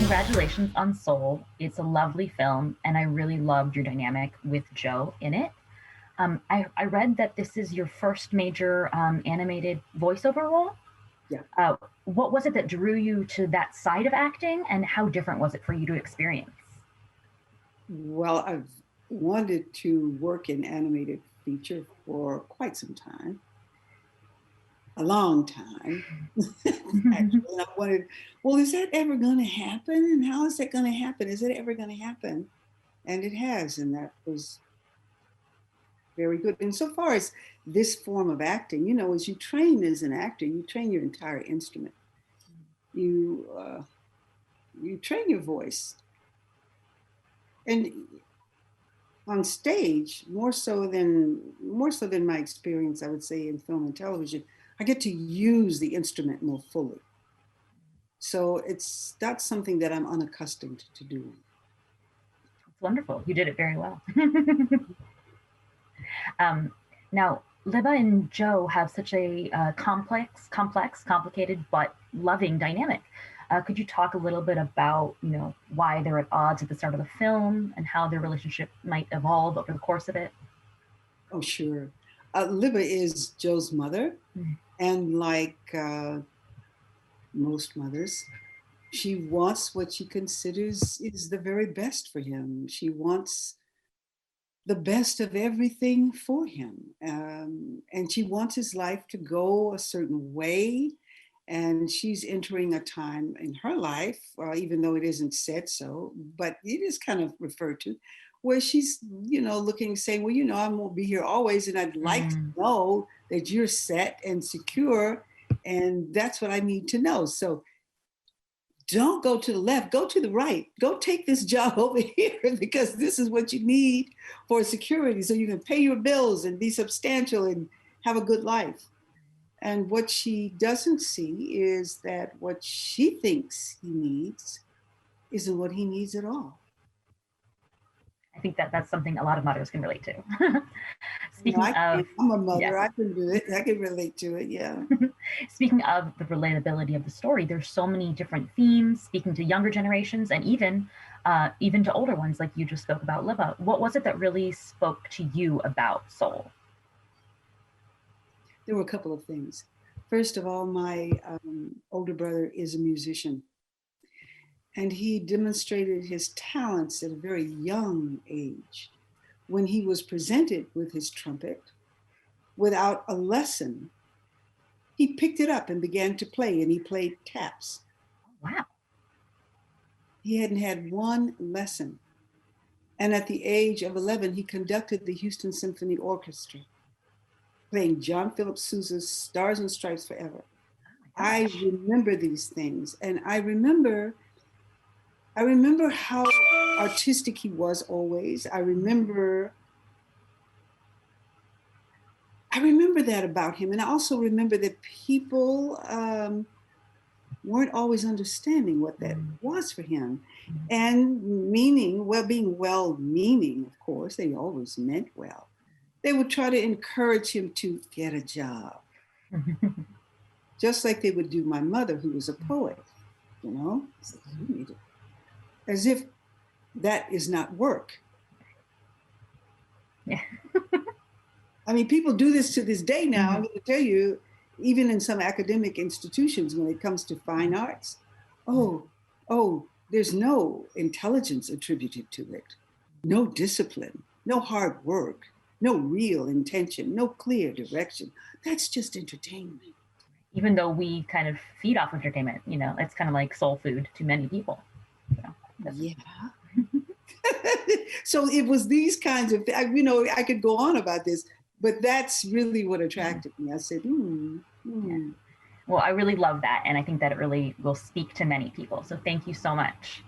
congratulations on Soul. It's a lovely film, and I really loved your dynamic with Joe in it. I read that this is your first major animated voiceover role. Yeah. What was it that drew you to that side of acting, and how different was it for you to experience? Well, I've wanted to work in animated feature for quite some time, a long time. Actually, and I wanted, well, is that ever going to happen? And how is that going to happen? Is it ever going to happen? And it has, and that was very good. And so far as this form of acting, as you train as an actor, you train your entire instrument. You train your voice, and on stage more so than my experience, I would say, in film and television, I get to use the instrument more fully. So that's something that I'm unaccustomed to doing. It's wonderful. You did it very well. Now, Liba and Joe have such a complex, complicated, but loving dynamic. Could you talk a little bit about, why they're at odds at the start of the film and how their relationship might evolve over the course of it? Oh, sure. Liba is Joe's mother, and like most mothers, she wants what she considers is the very best for him. She wants the best of everything for him. And she wants his life to go a certain way. And she's entering a time in her life, even though it isn't said so, but it is kind of referred to, where she's, looking, saying, well, I won't be here always. And I'd like to know that you're set and secure. And that's what I need to know. So don't go to the left, go to the right. Go take this job over here because this is what you need for security so you can pay your bills and be substantial and have a good life. And what she doesn't see is that what she thinks he needs isn't what he needs at all. I think that's something a lot of mothers can relate to. I'm a mother. Yes. I can do it. I can relate to it. Yeah. Speaking of the relatability of the story, there's so many different themes speaking to younger generations and even to older ones, like you just spoke about, Liba. What was it that really spoke to you about Soul? There were a couple of things. First of all, my older brother is a musician. And he demonstrated his talents at a very young age. When he was presented with his trumpet, without a lesson, he picked it up and began to play, and he played taps. Wow. He hadn't had one lesson. And at the age of 11, he conducted the Houston Symphony Orchestra, playing John Philip Sousa's Stars and Stripes Forever. I remember these things, and I remember how artistic he was always. I remember that about him. And I also remember that people weren't always understanding what that was for him. And being well-meaning, of course, they always meant well. They would try to encourage him to get a job. Just like they would do my mother, who was a poet, as if that is not work. Yeah. I mean, people do this to this day now. I'm going to tell you, even in some academic institutions, when it comes to fine arts, there's no intelligence attributed to it, no discipline, no hard work, no real intention, no clear direction. That's just entertainment. Even though we kind of feed off entertainment, it's kind of like soul food to many people. Yeah. So it was these kinds of, I could go on about this, but that's really what attracted me. I said, Yeah. Well, I really love that. And I think that it really will speak to many people. So thank you so much.